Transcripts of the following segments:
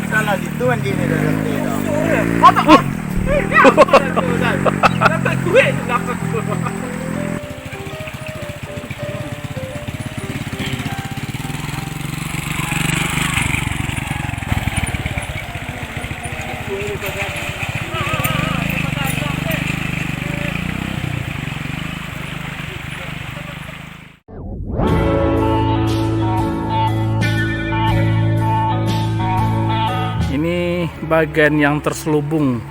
Salah dituan gini dah. Ini bagian yang terselubung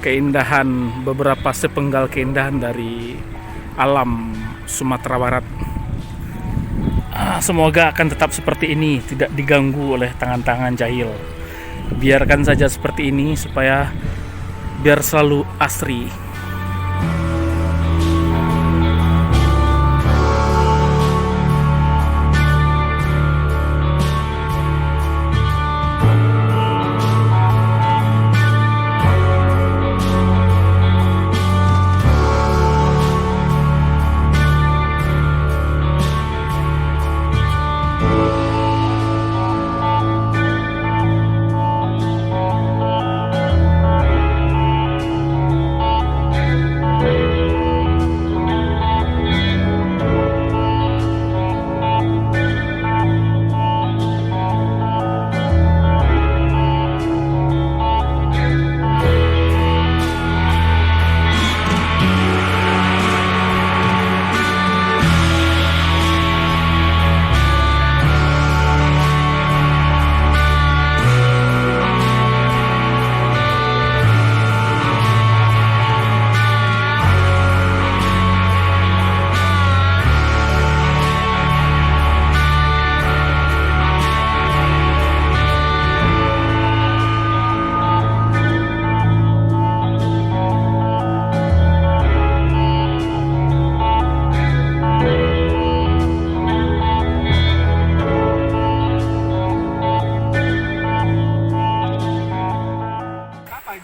keindahan, beberapa sepenggal keindahan dari alam Sumatera Barat. Semoga akan tetap seperti ini, tidak diganggu oleh tangan-tangan jahil. Biarkan saja seperti ini supaya biar selalu asri.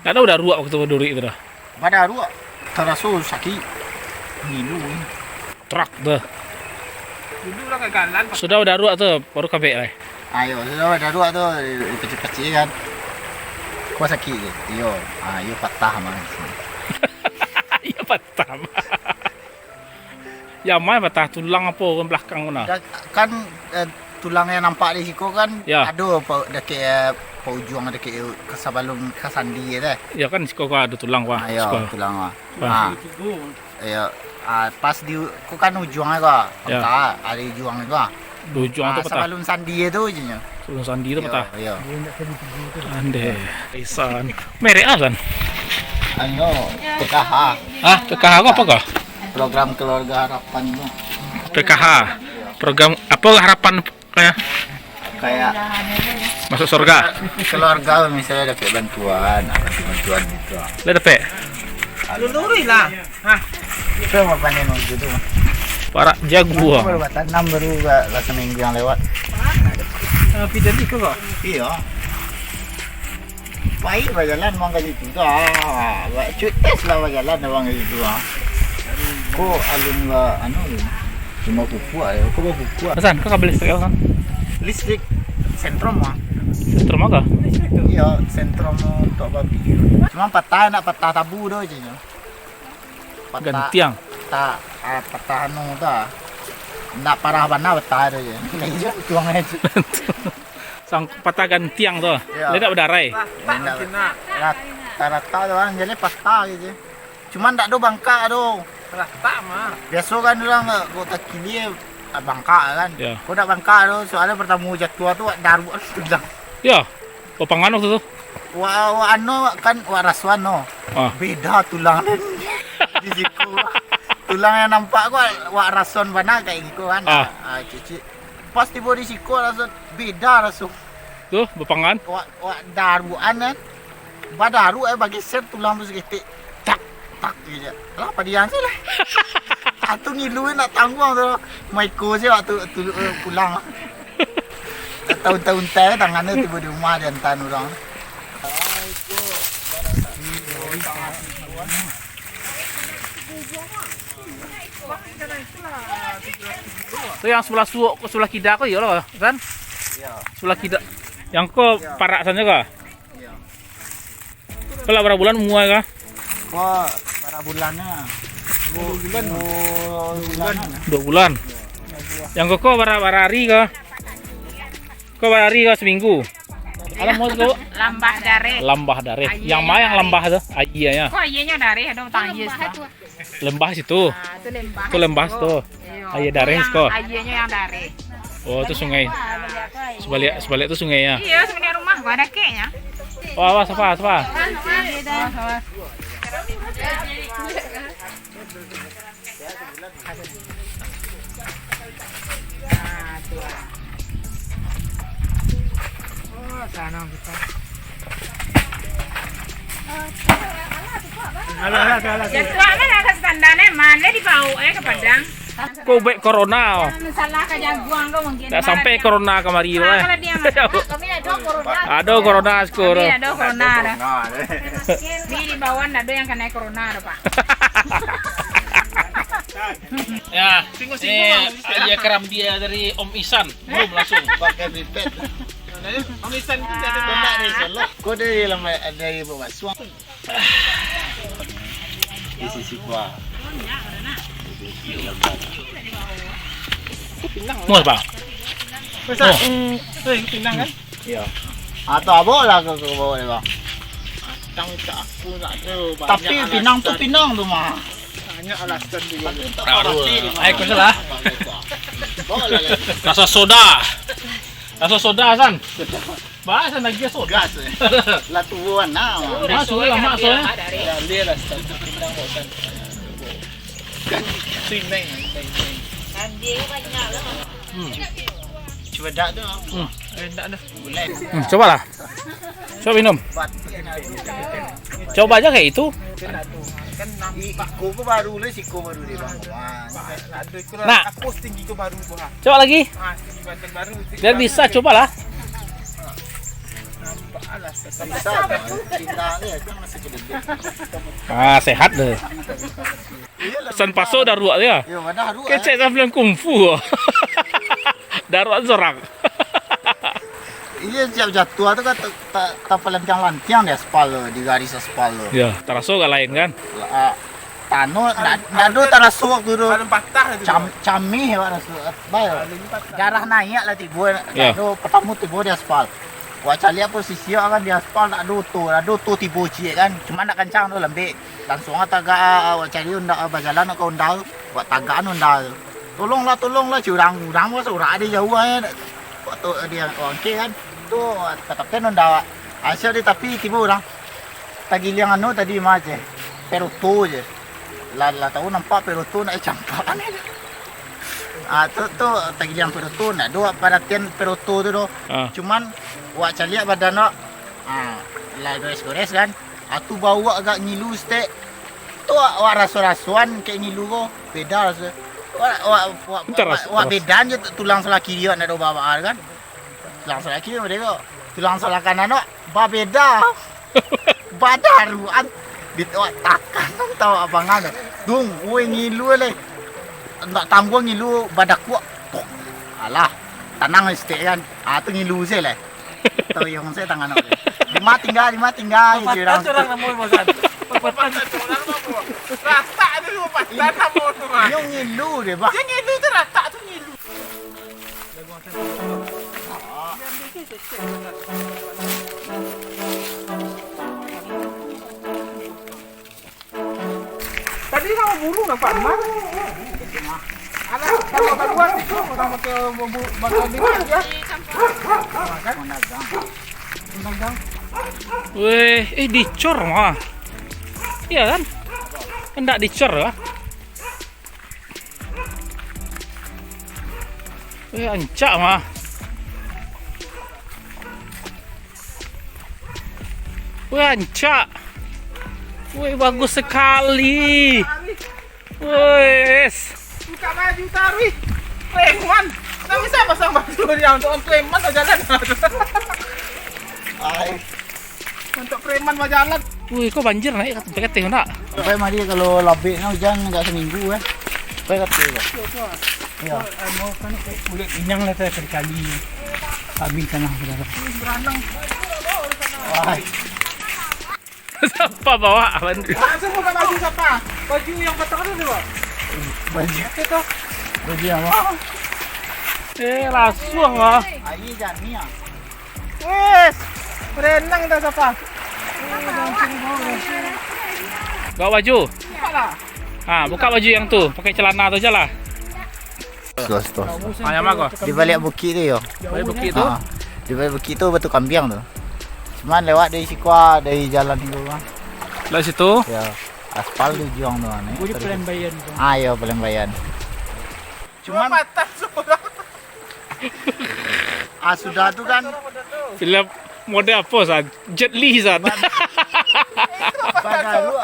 Ada udah ruak waktu berduri itu dah. Pada ruak terasu sakit ngilu. Truk dah. Dulu lah kagalan. Sudah udah ruak tuh baru kabeh lah. Ayo, sudah pada ruak tu kecil-kecil kan. Kau sakit je. Yo, yo patah mah. Iya patah. Ya mai patah tulang apa kan belakang mana? Kan tulang yang nampak di siku kan Ya. ada dekat ujung dekat kesabalum kasandi dah. Ya kan siko ada tulang wah. Ayo, Siko. tulang mah. Wah. Ayo, pas di ku kan ujungnya kok. Ya. Patah, ada ujungnya kok. Dujung tu patah. Sebelum sandi itu je nya. Sebelum sandi tu patah. Iya. Ande. Isan. Merek apa kan? Ano, PKH, Ah, PKH apa kah? program keluarga harapan itu. PKH. Program apa harapan kayak Kayak masuk surga? keluarga misalnya dapat bantuan gitu. Lah dapat. Luluri lah. Hah. Itu apa panen gitu. Para jago. Baru tanam baru lah seminggu yang lewat. Pidan itu kok. Iya. Baik berjalan bang kali itu dah. Cutis lah berjalan bang kali itu. Ko alun lah cuma pupuk ayo. Ko pupuk. Pesan, kau kabel listrik kan? Listrik sentrum mah. Sentrum apa? Iya, sentrum untuk babi. Cuma patah nak patah tabu doh je. Gantiang. Patah anu dah. Nak parah bana patah doh je. Iya, tuang aja. Sang patah gantiang tu. Ya. Dia tak berdarai. Rata doang jadi patah je. Cuma ndak do bangka do. Rata mah. Biasa kan orang kota kini bangka kan. Ya. Kau nak bangka do soalnya bertemu jatuh tu daru sudah. Ya. Papangan waktu tu. Wa anu kan wa rasuan no. Ah. Beda tulang di siku. Tulang yang nampak kok wa rason bana kayak gitu kan. Ah. Cici. Pas tiba di siku rason beda rason. Tu, papangan. Wa daruan kan. Badaru bagi set tulang tu segitik. Tak tak je. Lah padian sih lah. Atu ngiluin nak tanggung tu. Maiko sih waktu pulang. Tahun-tahun teh tangannya tiba di rumah dan tan orang. Itu yang sebelah kida kok ya loh, kan? Iya. Sebelah kida. Yang kok parak sana kah? Iya. Kalau berapa bulan muai kah? Wah, berapa bulannya? 2 bulan. 2 bulan. Yang kok berapa hari kah? Kok berapa hari kah seminggu? Alam mau kok Lambah dari. lambah dareh. Yang mana yang lambah tuh? Iya ya. Kok ayahnya dari ada utang yes lah. Lembah situ. Nah, itu lembah. Itu lembah tuh. Ayah dari kok. Ayahnya yang dari. Oh, itu sungai. Sebalik itu sungai ya. Iya, sebenarnya rumah gua ada keknya. Oh, awas apa? Jadwal kan ada standarnya mana dibawa ke Padang. Kobek corona. Salah ke jaguang kau mungkin. Tak sampai corona kemari loh. Kalau dia kami ada corona. Ada corona skor. Kami ada corona dah. Di bawah ada yang kena corona dah, Pak. Ya, ini keram dia dari Om Isan. Belum langsung. Pakai pipet. Omisan kita Kau ada. nak ni salah. Kau dari lama dari bawa suang. Di sisi gua. Mau apa? Masa? Pinang kan? Iya. Atau apa lah kau bawa ni bang? Tang tak aku tak ada. Tapi Pinang tu Pinang tu mah. Hanya alasan dia. Ayo kau salah. Rasa soda. Rasa soda San. Bahasa lagi soda. Gas. Lah tuan nah. Masuk lah masuk. Dia lah Pinang bosan. Pinang. Cuba dak tu. Tak ada. Boleh. Coba lah. Coba minum. Coba aja kayak itu. Kan nampak. Kau baru le si kau baru dia bang. Ada kurang. Nak. Aku tinggi tu baru buah. Coba lagi. Tinggi batang baru. Biar bisa cobalah. Nampak alasan. Bisa. Pinang ni kan masih gede. Ah, sehat deh. San paso daruat dia. Yo, mana haru. Kecek sambil kungfu. Daruat zorak. Iya siap jatuh tu kan tak pelantang-lantang di aspal di garis aspal. Ya, terasa gak lain kan? Tano nado taraso waktu tu. Paling patah itu. Cami hewan rasu. Bayo. Darah naik lah tibo. Ya. Nado pertama tibo di aspal. Wah cari apa posisi kan di aspal nak do tu tibo cie kan. Cuma nak kencang tu lembek. Langsung taga awak cari undak berjalan nak undal. Buat tagaan undal. Tolonglah curang masuk urak dia jauh kan. Waktu dia okey kan. Tu tetapkan undal. Asal dia tapi tibo orang. Tagi liang anu tadi macam perutu je. Lah tahu nampak perutu nak campak kan. Tu tagi liang perutu nak dua perhatian perutu tu. Cuman wak caliak badan nak. Lah gores kan. Atu bawa agak ngilu stek. Tu wak rasu-rasuan kayak ngilu ko. Beda rasa. Wak bedan je tulang sebelah kiri nak do bawa kan. Tulang sebelah kiri mereka. Tulang sebelah kanan nak beda. Badaruan ditawak takkan tahu abangan dung gue ngilu le nak tangguh ngilu badak kuat alah tanang stek kan tu ngilu je le tahu yang saya tangan aku lima tinggal curang namun bosan. Patah curang apa? Rata tu patah namun tu. yang ngilu deh bah Yang ngilu tu rata tu ngilu. Tadi sama bulu nampak mana? Alah, kalau keluar itu orang pakai bumbu bakal di mana ya? Makan. Weh, dicor mah. Iya kan? Hendak dicor lah. Weh, ancak mah. Weh, ancak. Weh, bagus sekali. Wes. Buka baju taruh. Preman. Tak bisa pasang baju dia untuk preman atau jalan. ai Untuk preman mau jalan. Wih, kok banjir naik kete nak? Sampai mari kalau labik na hujan enggak seminggu Sampai kata ya. Mau kan kulit minyak lah saya kali-kali. Habis tanah saudara. Wah. Siapa bawa? Langsung buka baju siapa? Baju yang patah tu dia. Baju Itu. baju apa? Rasuah lah. Ayi jani Wes. Berenang dah siapa? Bawa baju. Bukalah. Buka baju yang tu. Pakai celana tu je lah. Tos. Yang mana kau? Di balik bukit tu yo. Balik bukit tu. Di balik bukit tu betul kambing tu. Cuman lewat dari Sikwa, dari jalan itu kan. Lah situ. Ya, aspal tu juang tu kan. Boleh Pelembayan tu. Ya, Pelembayan. Cuma patah sudah. Sudah tu kan Film model apa San? Jet Li San. baru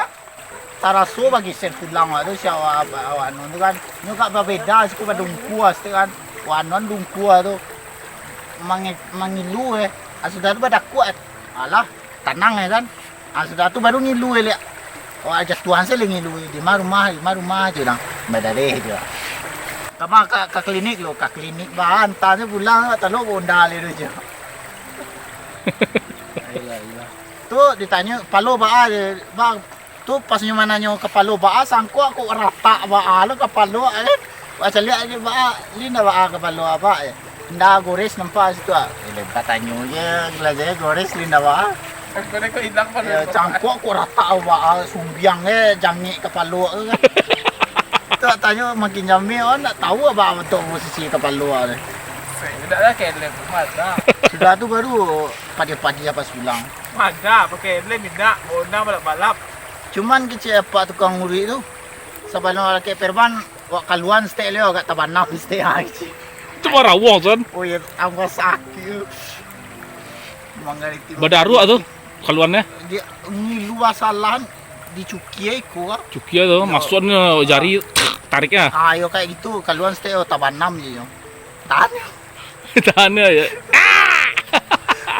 taraso bagi set tulang tu siapa awak tu kan. Nyuka berbeda siku badungku tu kan. Wanon dungku tu mangilu sudah tu pada kuat. Alah, tenang kan. Sudah tu baru ngilu lihat. Aja tuan saya ngilu di rumah je dah. Badare dia. Kama ke klinik lo, ke klinik bahan tanya pulang tak lo bondal itu je. Iya. Tu ditanya palo baa bang tu pas nyo ke palo baa sangko aku rata baa lo ke palo kan. Pas lihat ni baa lina baa ke palo apa ya. Nda gores nampak situ Ele katanya je gelaje gores linda baa. Kau hilang pada. Ya cangkok aku rata baa sumbiang jangi ke palo kan. Tak tanya makin jami orang nak tahu apa betul posisi kapal luar ni. Tidak ada kelem, ada. Sudah tu baru pagi-pagi apa pulang. Ada, pakai kelem tidak, bona balap-balap. Cuman kecil apa tukang uri tu. Sebelum orang ke perban, wak kaluan stay leo kat tabanam stay aja. Itu marawang San. Oh ya, angkat sakit. Mengerti. Badaru tu keluarnya. Dia ni luar salahan dicukiai ku. Cukia tu maksudnya jari tariknya. Ayo kayak gitu, kaluan stay tabanam je yo. Tahan. Tahannya ya.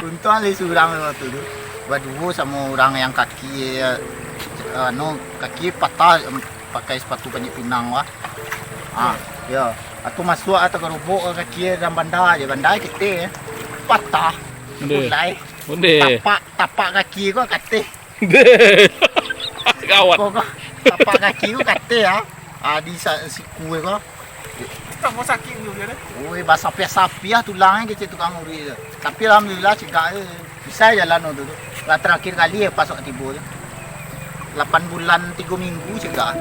Untung ali surang waktu tu. Berdua sama orang yang kaki kaki patah pakai sepatu panjang pinang wah. Ya. Atau masuk atau kerubuk kaki dalam bandar je. Bandar kita patah. Mulai. Onde. Tapak kaki kau kate. Gawat. Kau tapak kaki kau kate di siku kau. Tak mau sakit dulu dia. Oi, basah sapi tulangnya kecil tukang uri tu. Tapi alhamdulillah cegah bisa jalan tu. Terakhir kali pasok tiba tu. 8 bulan 3 minggu cegah.